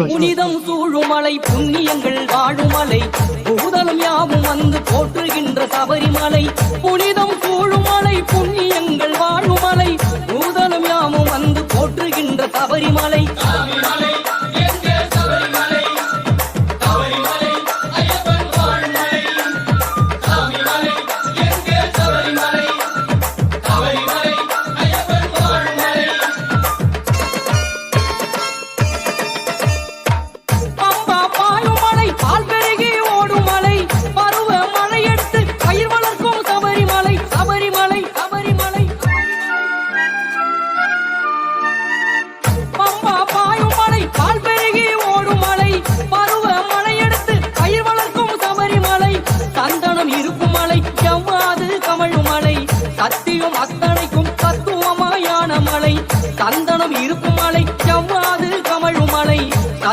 புனிதம் சூழுமலை புண்ணியங்கள் வாழுமலை பூதலம் யாவும் வந்து போற்றுகின்ற சபரிமலை. புனிதம் சூழுமலை புண்ணியங்கள் வாழுமலை பூதலம் யாவும் வந்து போற்றுகின்ற சபரிமலை.